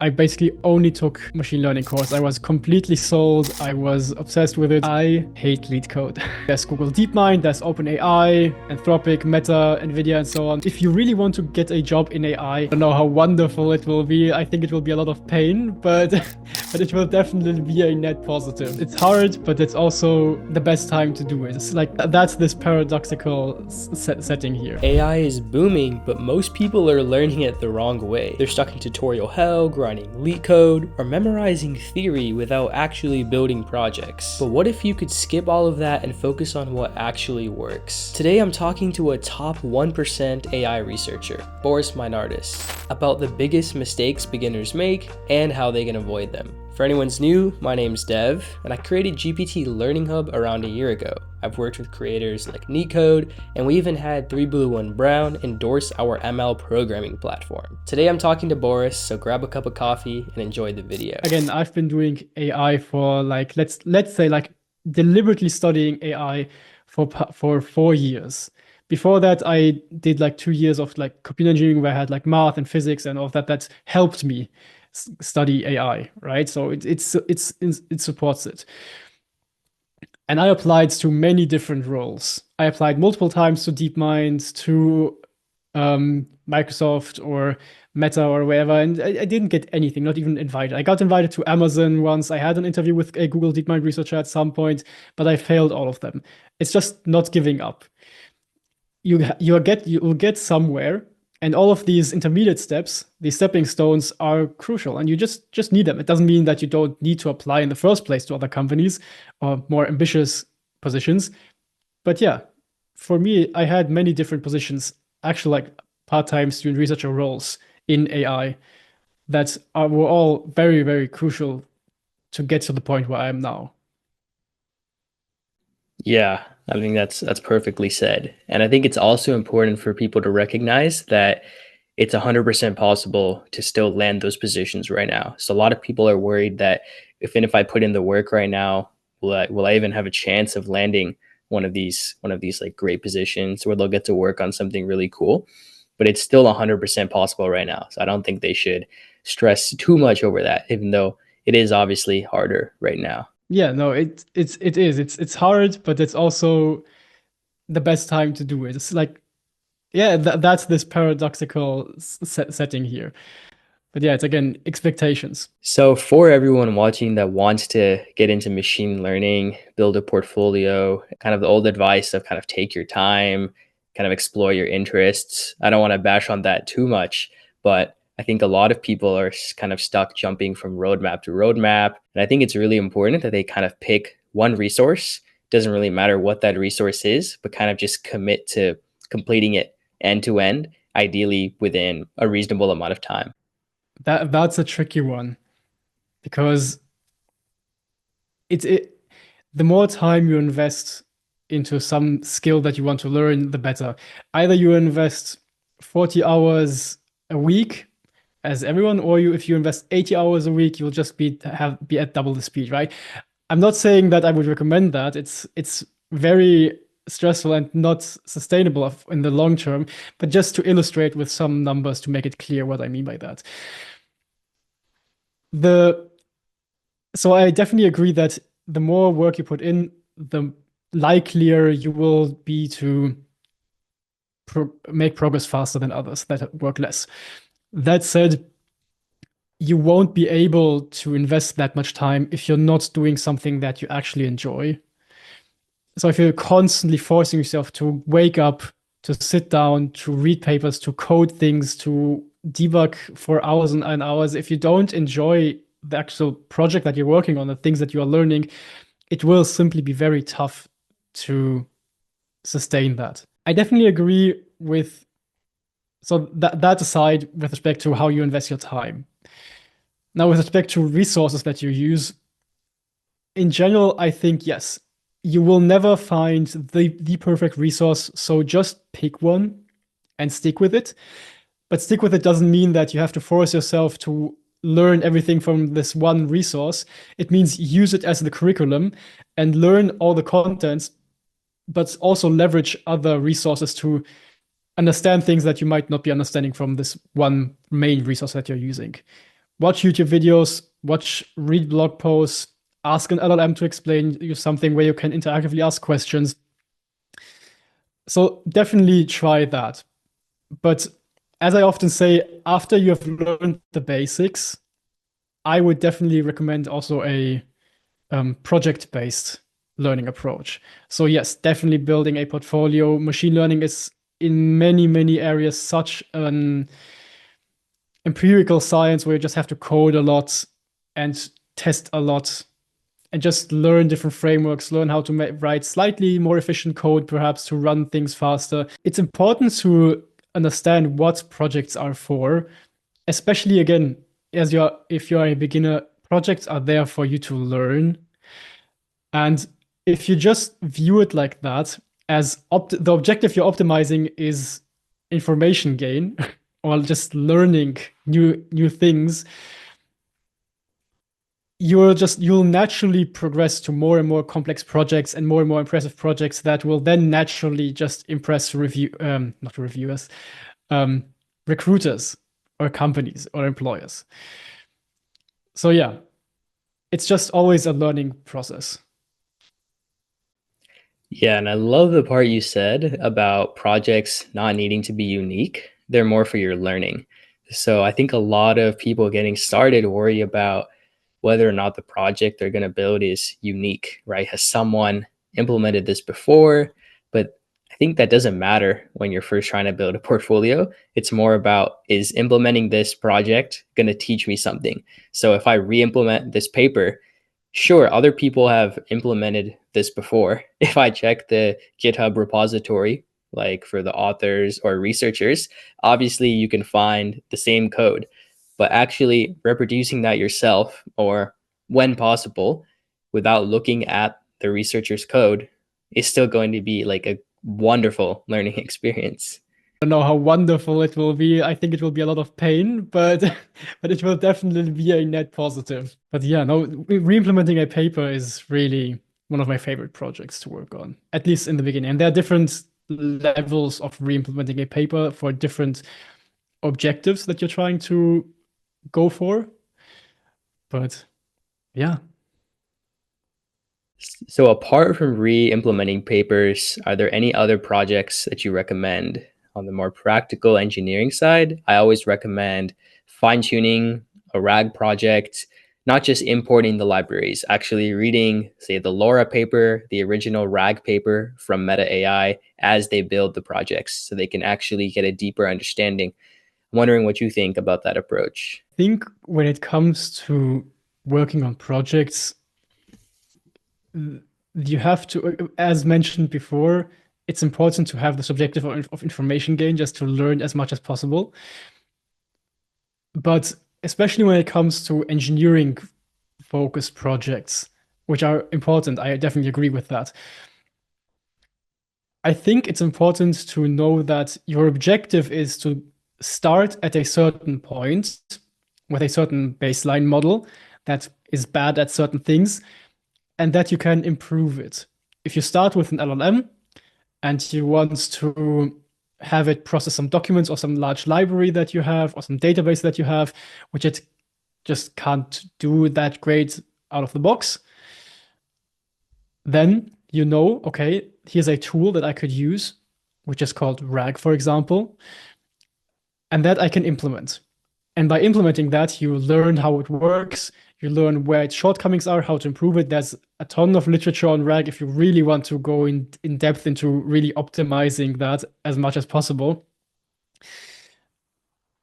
I basically only took machine learning course. I was completely sold. I was obsessed with it. I hate lead code. There's Google DeepMind, there's OpenAI, Anthropic, Meta, NVIDIA, and so on. If you really want to get a job in AI, I don't know how wonderful it will be. I think it will be a lot of pain, but but it will definitely be a net positive. It's hard, but it's also the best time to do it. It's like that's this paradoxical setting here. AI is booming, but most people are learning it the wrong way. They're stuck in tutorial hell, grinding LeetCode, or memorizing theory without actually building projects. But what if you could skip all of that and focus on what actually works? Today I'm talking to a top 1% AI researcher, Boris Meinardis, about the biggest mistakes beginners make and how they can avoid them. For anyone's new, my name's Dev, and I created GPT Learning Hub around a year ago. I've worked with creators like NeetCode, and we even had 3Blue1Brown endorse our ML programming platform. Today I'm talking to Boris, so grab a cup of coffee and enjoy the video. Again, I've been doing AI for like, let's say like deliberately studying AI for 4 years. Before that, I did like 2 years of like computer engineering where I had like math and physics and all of that. That helped me study AI, right? So it supports it. And I applied to many different roles. I applied multiple times to DeepMind, to Microsoft or Meta or wherever, and I didn't get anything, not even invited. I got invited to Amazon once. I had an interview with a Google DeepMind researcher at some point, but I failed all of them. It's just not giving up. You will get somewhere, and all of these intermediate steps, these stepping stones, are crucial, and you just need them. It doesn't mean that you don't need to apply in the first place to other companies or more ambitious positions. But yeah, for me, I had many different positions, actually like part-time student researcher roles in AI that were all very, very crucial to get to the point where I am now. Yeah, I think that's perfectly said. And I think it's also important for people to recognize that it's 100% possible to still land those positions right now. So a lot of people are worried that if I put in the work right now, will I even have a chance of landing one of these like great positions where they'll get to work on something really cool? But it's still 100% possible right now. So I don't think they should stress too much over that, even though it is obviously harder right now. Yeah, no, it is. It's hard, but it's also the best time to do it. It's like, yeah, that's this paradoxical setting here. But yeah, it's again expectations. So for everyone watching that wants to get into machine learning, build a portfolio, kind of the old advice of kind of take your time, kind of explore your interests. I don't want to bash on that too much, but I think a lot of people are kind of stuck jumping from roadmap to roadmap. And I think it's really important that they kind of pick one resource. Doesn't really matter what that resource is, but kind of just commit to completing it end to end, ideally within a reasonable amount of time. That's a tricky one because it the more time you invest into some skill that you want to learn, the better. Either you invest 40 hours a week as everyone, or if you invest 80 hours a week, you'll just be at double the speed, right? I'm not saying that I would recommend that. It's very stressful and not sustainable in the long term, but just to illustrate with some numbers to make it clear what I mean by that. So I definitely agree that the more work you put in, the likelier you will be to make progress faster than others that work less. That said, you won't be able to invest that much time if you're not doing something that you actually enjoy. So if you're constantly forcing yourself to wake up, to sit down, to read papers, to code things, to debug for hours and hours, if you don't enjoy the actual project that you're working on, the things that you are learning, it will simply be very tough to sustain that. I definitely agree with, so that aside, with respect to how you invest your time. Now, with respect to resources that you use, in general, I think yes, you will never find the perfect resource. So just pick one and stick with it. But stick with it doesn't mean that you have to force yourself to learn everything from this one resource. It means use it as the curriculum and learn all the contents, but also leverage other resources to understand things that you might not be understanding from this one main resource that you're using. watch YouTube videos, read blog posts, ask an LLM to explain you something where you can interactively ask questions. So definitely try that. But as I often say, after you have learned the basics, I would definitely recommend also a project-based learning approach. So yes, definitely building a portfolio. Machine learning is in many, many areas such an empirical science where you just have to code a lot and test a lot and just learn different frameworks, learn how to write slightly more efficient code, perhaps to run things faster. It's important to understand what projects are for, especially again, if you're a beginner, projects are there for you to learn. And if you just view it like that, as the objective you're optimizing is information gain or just learning new things, you'll naturally progress to more and more complex projects and more impressive projects that will then naturally just impress not reviewers, recruiters or companies or employers. So yeah, it's just always a learning process. Yeah, and I love the part you said about projects not needing to be unique. They're more for your learning. So I think a lot of people getting started worry about whether or not the project they're going to build is unique, right? Has someone implemented this before? But I think that doesn't matter when you're first trying to build a portfolio. It's more about, is implementing this project going to teach me something? So if I re-implement this paper, sure, other people have implemented this before. If I check the GitHub repository, like for the authors or researchers, obviously you can find the same code, but actually reproducing that yourself, or when possible, without looking at the researcher's code, is still going to be like a wonderful learning experience. I don't know how wonderful it will be. I think it will be a lot of pain, but but it will definitely be a net positive. But yeah, no, re-implementing a paper is really one of my favorite projects to work on, at least in the beginning. And there are different levels of re-implementing a paper for different objectives that you're trying to go for. But yeah. So apart from re-implementing papers, are there any other projects that you recommend? On the more practical engineering side, I always recommend fine-tuning a RAG project, not just importing the libraries, actually reading, say, the LoRa paper, the original RAG paper from Meta AI as they build the projects, so they can actually get a deeper understanding. I'm wondering what you think about that approach. I think when it comes to working on projects, you have to, as mentioned before, it's important to have this objective of information gain, just to learn as much as possible. But especially when it comes to engineering focused projects, which are important, I definitely agree with that. I think it's important to know that your objective is to start at a certain point with a certain baseline model that is bad at certain things, and that you can improve it. If you start with an LLM and you want to have it process some documents or some large library that you have or some database that you have, which it just can't do that great out of the box, then you know, okay, here's a tool that I could use, which is called RAG, for example, and that I can implement. And by implementing that, you learn how it works, you learn where its shortcomings are, how to improve it. There's a ton of literature on RAG if you really want to go in depth into really optimizing that as much as possible.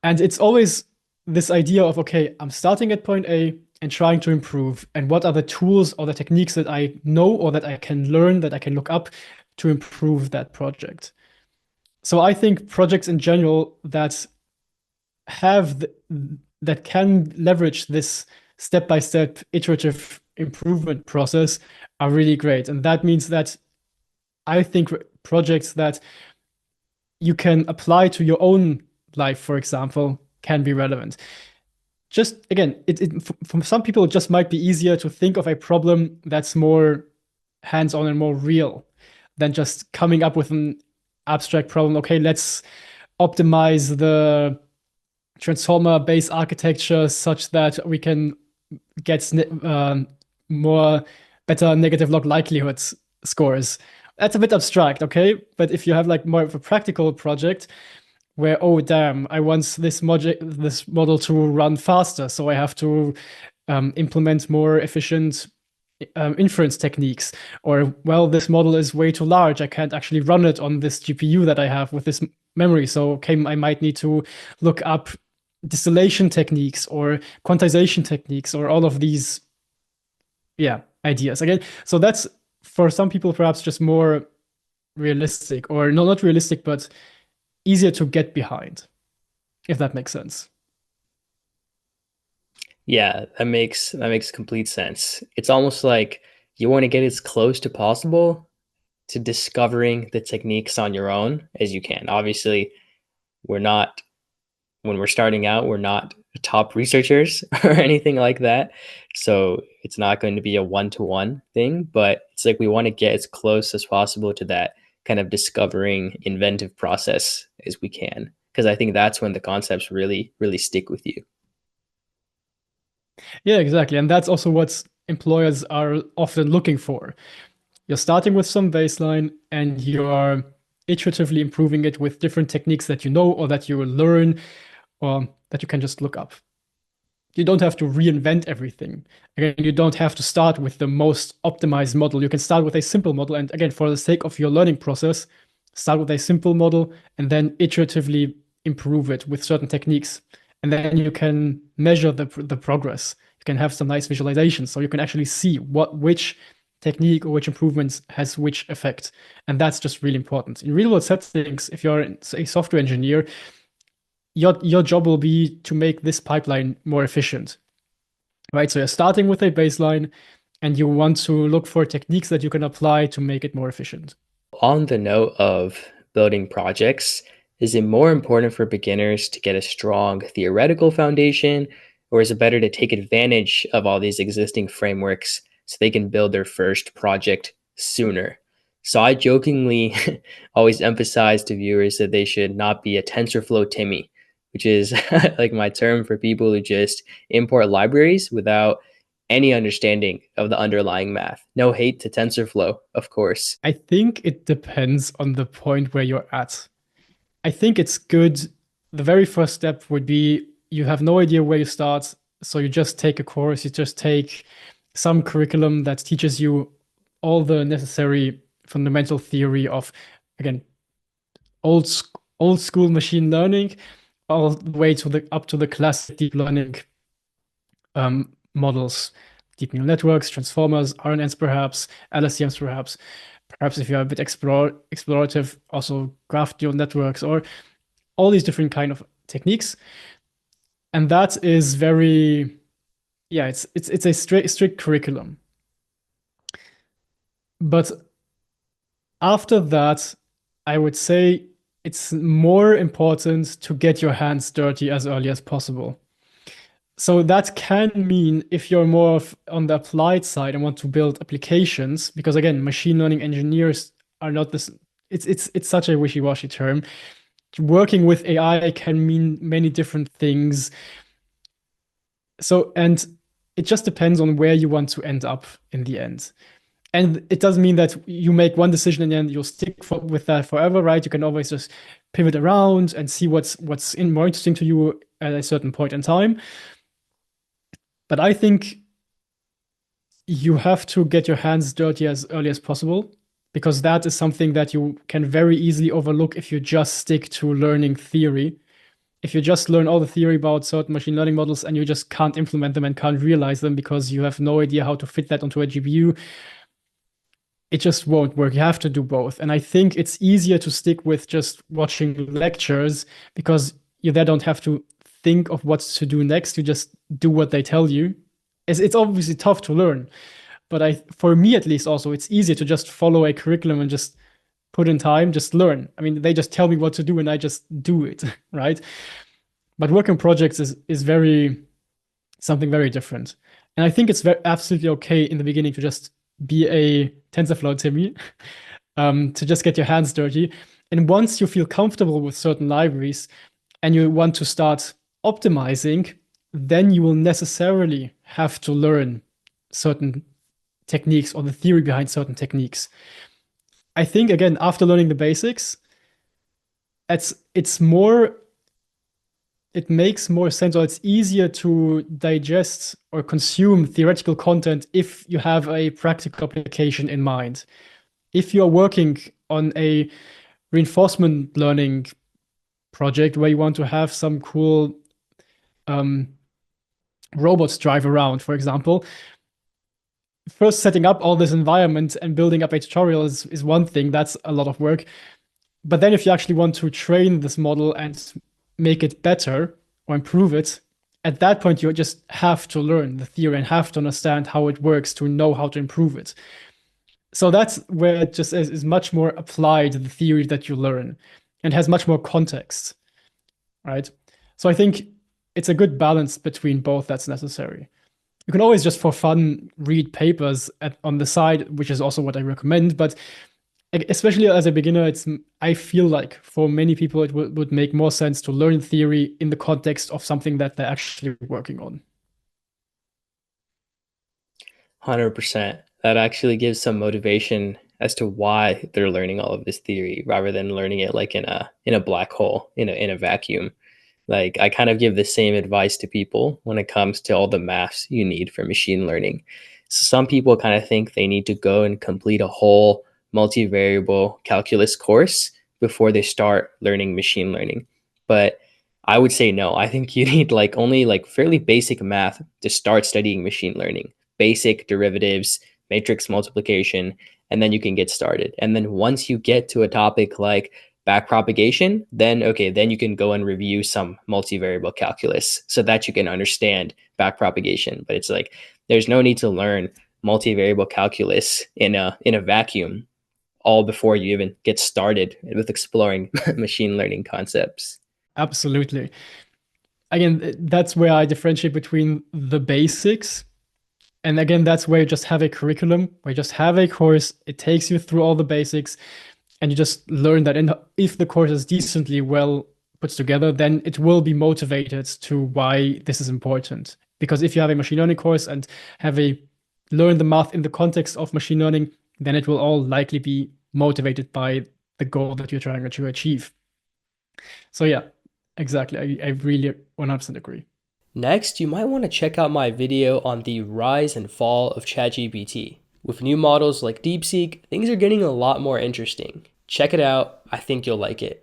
And it's always this idea of, okay, I'm starting at point A and trying to improve. And what are the tools or the techniques that I know or that I can learn, that I can look up to improve that project? So I think projects in general that that can leverage this step-by-step iterative improvement process are really great. And that means that I think projects that you can apply to your own life, for example, can be relevant. Just again, for some people, it just might be easier to think of a problem that's more hands-on and more real than just coming up with an abstract problem. Okay, let's optimize the transformer-based architecture such that we can get more better negative log likelihood scores. That's a bit abstract, okay? But if you have like more of a practical project where, oh damn, I want this model to run faster, so I have to implement more efficient inference techniques, or well, this model is way too large. I can't actually run it on this GPU that I have with this memory. So okay, I might need to look up distillation techniques or quantization techniques or all of these, yeah, ideas. Again, so that's for some people perhaps just more realistic, or no, not realistic, but easier to get behind, if that makes sense. Yeah, that makes complete sense. It's almost like you want to get as close to possible to discovering the techniques on your own as you can. Obviously, we're not when we're starting out, we're not top researchers or anything like that. So it's not going to be a one-to-one thing, but it's like we want to get as close as possible to that kind of discovering inventive process as we can. Because I think that's when the concepts really, really stick with you. Yeah, exactly. And that's also what employers are often looking for. You're starting with some baseline and you're iteratively improving it with different techniques that you know or that you will learn or that you can just look up. You don't have to reinvent everything. Again, you don't have to start with the most optimized model. You can start with a simple model. And again, for the sake of your learning process, start with a simple model and then iteratively improve it with certain techniques. And then you can measure the progress. You can have some nice visualizations so you can actually see which technique or which improvements has which effect. And that's just really important. In real world settings, if you're a software engineer, your job will be to make this pipeline more efficient, right? So you're starting with a baseline and you want to look for techniques that you can apply to make it more efficient. On the note of building projects, is it more important for beginners to get a strong theoretical foundation, or is it better to take advantage of all these existing frameworks so they can build their first project sooner? So I jokingly always emphasize to viewers that they should not be a TensorFlow Timmy, which is like my term for people who just import libraries without any understanding of the underlying math. No hate to TensorFlow, of course. I think it depends on the point where you're at. I think it's good. The very first step would be you have no idea where you start. So you just take a course, you just take some curriculum that teaches you all the necessary fundamental theory of, again, old school machine learning, all the way to up to the classic deep learning models, deep neural networks, transformers, RNNs perhaps, LSTMs perhaps. Perhaps if you're a bit explorative, also graph neural networks or all these different kind of techniques. And that is very, yeah, it's a strict curriculum. But after that, I would say it's more important to get your hands dirty as early as possible. So that can mean if you're more on the applied side and want to build applications, because again, machine learning engineers are not this, it's such a wishy-washy term. Working with AI can mean many different things. So, and it just depends on where you want to end up in the end. And it doesn't mean that you make one decision and then you'll stick with that forever, right? You can always just pivot around and see what's more interesting to you at a certain point in time. But I think you have to get your hands dirty as early as possible, because that is something that you can very easily overlook if you just stick to learning theory. If you just learn all the theory about certain machine learning models and you just can't implement them and can't realize them because you have no idea how to fit that onto a GPU, it just won't work. You have to do both. And I think it's easier to stick with just watching lectures because you then don't have to think of what to do next. You just do what they tell you. It's obviously tough to learn, but for me at least, also it's easier to just follow a curriculum and just put in time, just learn. I mean, they just tell me what to do and I just do it, right? But working projects is something very different. And I think it's absolutely okay in the beginning to just be a TensorFlow Timmy, to just get your hands dirty. And once you feel comfortable with certain libraries and you want to start optimizing, then you will necessarily have to learn certain techniques or the theory behind certain techniques. I think, again, after learning the basics, it's more, it makes more sense, or it's easier to digest or consume theoretical content if you have a practical application in mind. If you're working on a reinforcement learning project where you want to have some cool robots drive around, for example, first setting up all this environment and building up a tutorial is one thing. That's a lot of work. But then if you actually want to train this model and make it better or improve it, at that point you just have to learn the theory and have to understand how it works to know how to improve it. So that's where it just is much more applied, the theory that you learn, and has much more context, right? So I think it's a good balance between both that's necessary. You can always just for fun read papers on the side, which is also what I recommend, but especially as a beginner, I feel like for many people it would make more sense to learn theory in the context of something that they're actually working on. 100%. That actually gives some motivation as to why they're learning all of this theory rather than learning it like in a black hole, in a vacuum. Like I kind of give the same advice to people when it comes to all the maths you need for machine learning. So some people kind of think they need to go and complete a whole multivariable calculus course before they start learning machine learning. But I would say no. I think you need like only like fairly basic math to start studying machine learning, basic derivatives, matrix multiplication, and then you can get started. And then once you get to a topic like backpropagation, then okay, then you can go and review some multivariable calculus so that you can understand backpropagation. But it's like there's no need to learn multivariable calculus in a vacuum all before you even get started with exploring machine learning concepts. Absolutely. Again, that's where I differentiate between the basics. And again, that's where you just have a curriculum, where you just have a course, it takes you through all the basics, and you just learn that. And if the course is decently well put together, then it will be motivated to why this is important. Because if you have a machine learning course and learn the math in the context of machine learning, then it will all likely be motivated by the goal that you're trying to achieve. So yeah, exactly. I really 100% agree. Next, you might want to check out my video on the rise and fall of ChatGPT. With new models like DeepSeek, things are getting a lot more interesting. Check it out. I think you'll like it.